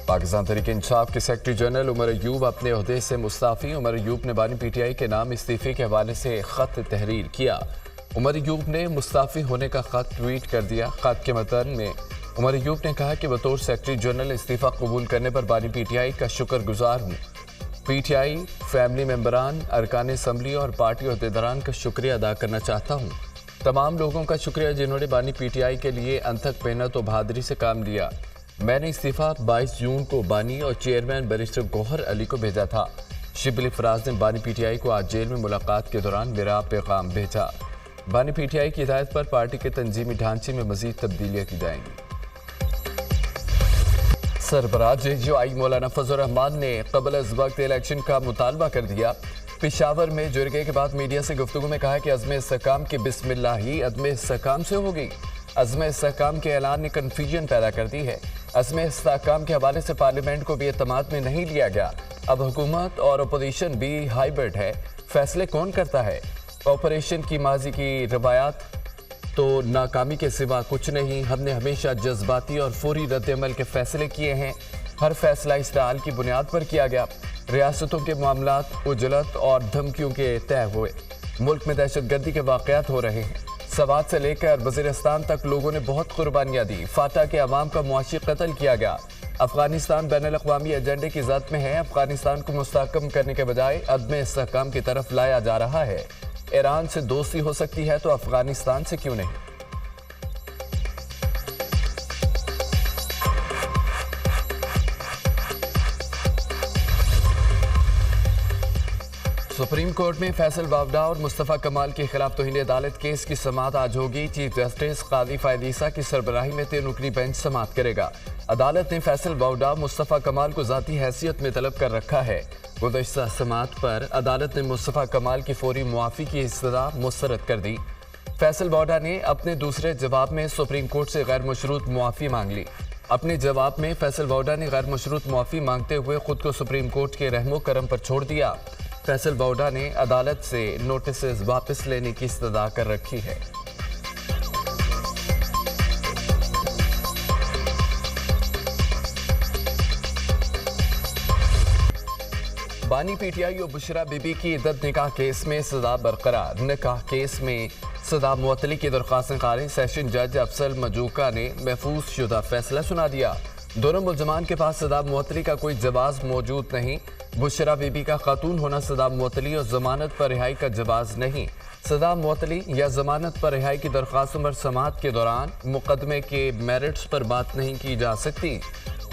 पाकिस्तान तहरीक इंसाफ के secretary general Umar Ayub अपने ओहदे से मुस्ताफ़ी। उमर अयूब ने बानी पीटीआई के नाम इस्तीफे के हवाले से ख़त तहरीर किया। उमर अयूब ने मुस्ताफ़ी होने का ख़त ट्वीट कर दिया। ख़त के मतन में उमर अयूब ने कहा कि बतौर सेक्रेटरी जनरल इस्तीफ़ा कबूल करने पर बानी पीटीआई का शुक्रगुजार हूँ। पीटीआई फैमिली मेंबरान, अरकान असम्बली और पार्टी अहदेदारान का शुक्रिया अदा करना चाहता हूँ। तमाम लोगों का शुक्रिया जिन्होंने बानी पीटीआई के लिए अनथक मेहनत और बहादुरी से काम लिया। मैंने इस्तीफ़ा 22 जून को बानी और चेयरमैन बैरिस्टर गौहर अली को भेजा था। शिबली फराज ने बानी पीटीआई को आज जेल में मुलाकात के दौरान मेरा पैगाम भेजा। बानी पीटीआई की हिदायत पर पार्टी के तंजीमी ढांचे में मजीद तब्दीलियाँ की जाएंगी। सरबराह जेजीओआई मौलाना फजल रहमान ने कबल अज़ वक्त इलेक्शन का मुतालबा कर दिया। पेशावर में जुर्गे के बाद मीडिया से गुफ्तगू में कहा कि अज़्म इस्तेहकाम की बिस्मिल्लाह ही अदम इस्तेहकाम से होगी। अज़्म इस्तेहकाम के ऐलान ने कन्फ्यूजन पैदा कर दी है। अज़्म इस्तेहकाम के हवाले से पार्लियामेंट को भी एतमाद में नहीं लिया गया। अब हुकूमत और अपोजिशन भी हाइब्रिड है। फैसले कौन करता है? ऑपरेशन की माजी की रवायात तो नाकामी के सिवा कुछ नहीं। हमने हमेशा जज्बाती और फौरी रद्द-ए-अमल के फैसले किए हैं। हर फैसला इस्तेहाल की बुनियाद पर किया गया। रियासतों के मामलात उजलत और धमकियों के तय हुए। मुल्क में दहशतगर्दी के वाक़यात हो रहे हैं। सवात से लेकर वज़ीरिस्तान तक लोगों ने बहुत कुर्बानियाँ दी। फाटा के अवाम का मुआशी कत्ल किया गया। अफगानिस्तान बैनुल-अक़वामी एजेंडे की ज़द में है। अफगानिस्तान को मुस्तहकम करने के बजाय अदम इस्तेहकाम की तरफ लाया जा रहा है। ईरान से दोस्ती हो सकती है तो अफगानिस्तान से क्यों नहीं? सुप्रीम कोर्ट में फैसल वावडा और मुस्तफ़ा कमाल के खिलाफ तौहीन अदालत केस की समाअत आज होगी। चीफ जस्टिस कादी फ़ायद ईसा की सरबराही में 3 रुकनी बेंच समाअत करेगा। अदालत ने फैसल वावडा, मुस्तफ़ा कमाल को ज़ाती हैसियत में तलब कर रखा है। गुज़श्ता समाअत पर अदालत ने मुस्तफ़ा कमाल की फौरी मुआफ़ी की इस्तदा मुस्तरद कर दी। फैसल वावडा ने अपने दूसरे जवाब में सुप्रीम कोर्ट से गैर मशरूत मुआफ़ी मांग ली। अपने जवाब में फैसल वावडा ने गैर मशरूत मुआफ़ी मांगते हुए खुद को सुप्रीम कोर्ट के रहमो करम पर छोड़ दिया। फैसल वावडा ने अदालत से नोटिस वापस लेने की इस्तदा कर रखी है। बानी पीटीआई और बुशरा बीबी की इद्दत निकाह केस में सजा बरकरार। निकाह केस में सजा मुअत्तली की दरख्वास्त खारिज। सेशन जज अफसल मजूका ने महफूज शुदा फैसला सुना दिया। दोनों मुल्जमान के पास सदा मुअत्तली का कोई जवाज मौजूद नहीं। बुशरा बीबी का खातून होना सदा मुअत्तली और जमानत पर रिहाई का जवाज नहीं। सदा मुअत्तली या जमानत पर रिहाई की दरख्वास्तों पर समाअत के दौरान मुकदमे के मेरिट्स पर बात नहीं की जा सकती।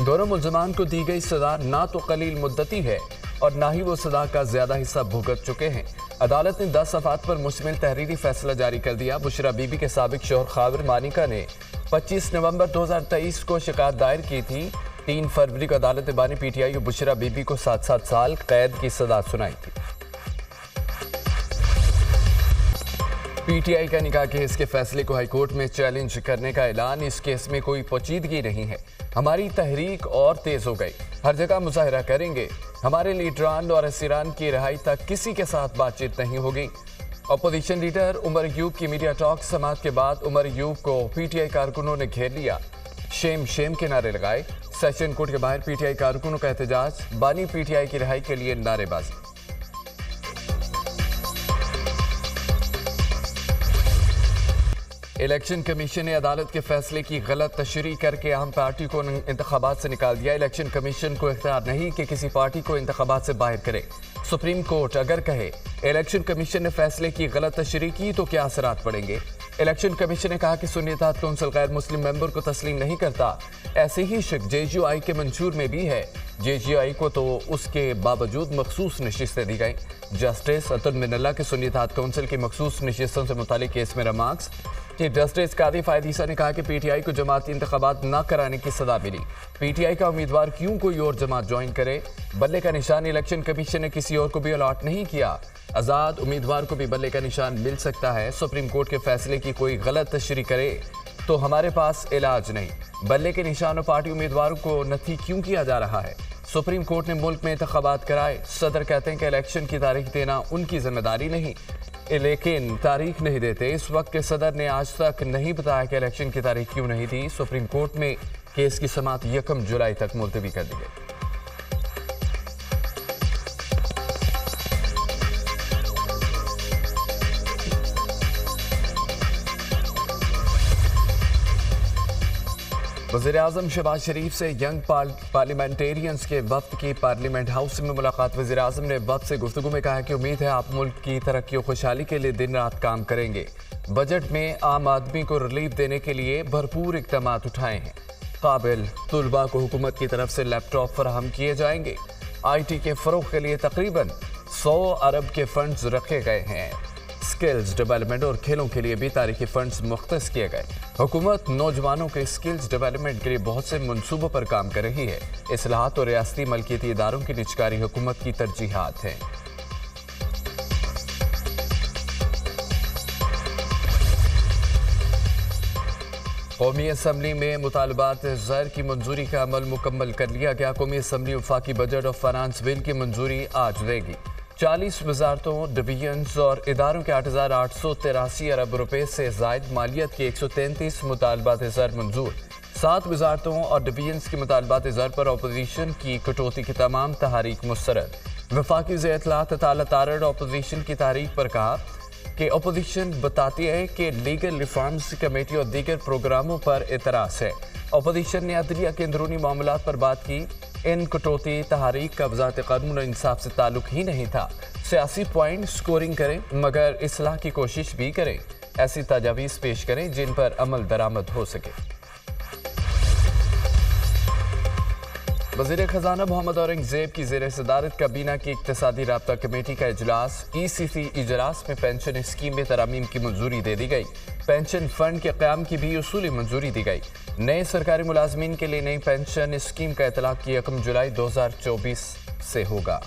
दोनों मुल्जमान को दी गई सजा ना तो कलील मुद्दती है और ना ही वो सजा का ज्यादा हिस्सा भुगत चुके हैं। अदालत ने 10 सफ़ात पर मुश्तमिल तहरीरी फैसला जारी कर दिया। बुशरा बीबी के साबिक शौहर खाविर मानिका ने 25 नवंबर 2023 को शिकायत दायर की थी। 3 फरवरी को अदालत ने बानी पीटीआई और बुशरा बीबी को 7-7 साल कैद की सजा सुनाई थी। पीटीआई का निकाह केस के फैसले को हाईकोर्ट में चैलेंज करने का ऐलान। इस केस में कोई पोचीदगी नहीं है। हमारी तहरीक और तेज हो गई। हर जगह मुजाहरा करेंगे। हमारे लीडरान और असीरान की रिहाई तक किसी के साथ बातचीत नहीं होगी। अपोजिशन लीडर उमर अयूब की मीडिया टॉक समाअत के बाद उमर अयूब को पीटीआई कारकुनों ने घेर लिया। शेम शेम के नारे लगाए। सेशन कोर्ट के बाहर पीटीआई कारकुनों का एहतजाज। बानी पीटीआई की रिहाई के लिए नारेबाजी। इलेक्शन कमीशन ने अदालत के फैसले की गलत तशरीह करके अहम पार्टी को इंतखाबात से निकाल दिया। इलेक्शन कमीशन को इख्तियार नहीं कि किसी पार्टी को इंतखाबात से बाहर करे। सुप्रीम कोर्ट अगर कहे इलेक्शन कमीशन ने फैसले की गलत तशरीह की तो क्या असरात पड़ेंगे? इलेक्शन कमीशन ने कहा कि सुन्नी इत्तेहाद कौंसिल गैर मुस्लिम मेंबर को तस्लीम नहीं करता। ऐसे ही शक जेजीओआई के मंशूर में भी है। जेजीओआई को तो उसके बावजूद मखसूस नशिस्तें दी गई। जस्टिस अतुल मिनल्ला के सुन्नी इत्तेहाद कौंसिल की मखसूस नशिस्तों से मुतालिक केस में रिमार्क्स। चीफ जस्टिस कादी फ़ायद ईसा ने कहा कि पीटीआई को जमाती इंतखाबात न कराने की सजा मिली। पीटीआई का उम्मीदवार क्यों कोई और जमात ज्वाइन करे? बल्ले का निशान इलेक्शन कमीशन ने किसी और को भी अलॉट नहीं किया। आज़ाद उम्मीदवार को भी बल्ले का निशान मिल सकता है। सुप्रीम कोर्ट के फैसले की कोई गलत तशरीह करे तो हमारे पास इलाज नहीं। बल्ले के निशान और पार्टी उम्मीदवारों को नथी क्यों किया जा रहा है? सुप्रीम कोर्ट ने मुल्क में इंतखाबात कराए। सदर कहते हैं कि इलेक्शन की तारीख देना उनकी जिम्मेदारी नहीं। लेकिन तारीख नहीं देते। इस वक्त के सदर ने आज तक नहीं बताया कि इलेक्शन की तारीख क्यों नहीं दी। सुप्रीम कोर्ट में केस की समाअत 1 जुलाई तक मुलतवी कर दी गई। वज़ीर-ए-आज़म शहबाज शरीफ से यंग पार्लियामेंटेरियंस के वफ्द की पार्लियामेंट हाउस में मुलाकात। वज़ीर-ए-आज़म ने वफ्द से गुफ्तगू में कहा कि उम्मीद है आप मुल्क की तरक्की और खुशहाली के लिए दिन रात काम करेंगे। बजट में आम आदमी को रिलीफ देने के लिए भरपूर इक़दाम उठाए हैं। काबिल तुलबा को हुकूमत की तरफ से लैपटॉप फराहम किए जाएंगे। IT के फ़रोग़ के लिए तकरीबन 100 अरब के फंड्स रखे गए हैं। स्किल्स डेवलपमेंट और खेलों के लिए भी तारीखी फंड्स मुख्तस किए गए। हुकूमत नौजवानों के स्किल्स डेवलपमेंट के लिए बहुत से मंसूबों पर काम कर रही है। इस्लाहात और रियासती मलकियती इदारों की निजकारी हुकूमत की तरजीहात हैं। कौमी असम्बली में मुतालबात ज़र की मंजूरी का अमल मुकम्मल कर लिया गया। कौमी असम्बली वफाकी बजट और फाइनेंस बिल की मंजूरी आज देगी। 40 वजारतों, डिवीजन्स और इदारों के 8,883 अरब रुपए से जायद मालियत के 133 मुतालबात ज़र मंजूर। 7 वजारतों और डिवीजन्स की मुतालबात ज़र पर अपोजिशन की कटौती की तमाम तहरीक मुस्तरद। वफाकी ज़ेर इत्तलात अताला तारड़ अपोजिशन की तहरीक पर कहा कि अपोजिशन बताती है कि लीगल रिफॉर्म्स कमेटी और दीगर प्रोग्रामों पर एतराज़ है। अपोजिशन ने अदलिया के अंदरूनी मामलात पर बात की। इन कटौती तहरीक का वज़ारत कानून और इंसाफ से ताल्लुक ही नहीं था। सियासी पॉइंट स्कोरिंग करें मगर इस्लाह की कोशिश भी करें। ऐसी तजावीज़ पेश करें जिन पर अमल दरामद हो सके। वज़ीर ख़ज़ाना मोहम्मद औरंगज़ेब की ज़ेर सदारत काबीना की इक़्तिसादी राब्ता कमेटी का इजलास। ECC इजलास में पेंशन स्कीम में तरामीम की मंजूरी दे दी गई। पेंशन फंड के क़याम की भी उसूली मंजूरी दी गई। नए सरकारी मुलाजमीन के लिए नई पेंशन स्कीम का इतलाक़ 1 जुलाई 2024 से होगा।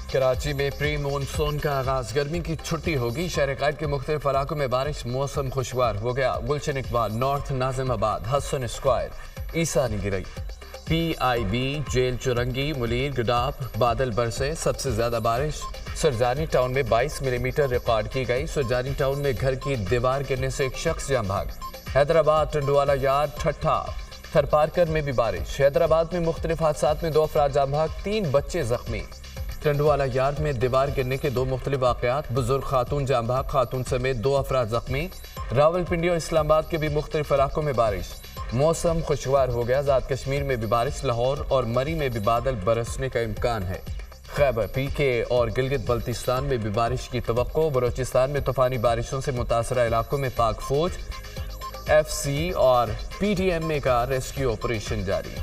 कराची में प्री मानसून का आगाज। गर्मी की छुट्टी होगी। शहर कायद के मुख्तलिफ इलाकों में बारिश। मौसम खुशगवार हो गया। गुलशन इकबाल, नॉर्थ नाजिमाबाद, हसन स्क्वायर, ईसा निगरई, PIB, जेल चुरंगी, मुलीर, गडाप, बादल बरसे। सबसे ज्यादा बारिश सरजानी टाउन में 22 मिलीमीटर रिकॉर्ड की गई। सरजानी टाउन में घर की दीवार गिरने से एक शख्स जान भाग। हैदराबाद, टंडवाला यार्ड, ठट्ठा, थरपारकर में भी बारिश। हैदराबाद में मुख्तलिफ हादसात में 2 अफराद जान भाग, 3 बच्चे जख्मी। टंडवाला यार्ड में दीवार गिरने के 2 मुख्तलिफ वाक़यात। बुजुर्ग खातून जान भाग, खातून समेत 2 अफराद जख्मी। रावलपिंडी और इस्लामाबाद के भी मुख्तलिफ इलाकों में बारिश। मौसम खुशगवार हो गया। आज़ाद कश्मीर में भी बारिश। लाहौर और मरी में भी बादल बरसने का इम्कान है। खैबर PK और गिलगित बल्तिस्तान में भी बारिश की तवक्को। बलोचिस्तान में तूफानी बारिशों से मुतासरा इलाकों में पाक फौज, FC और PTM का रेस्क्यू ऑपरेशन जारी।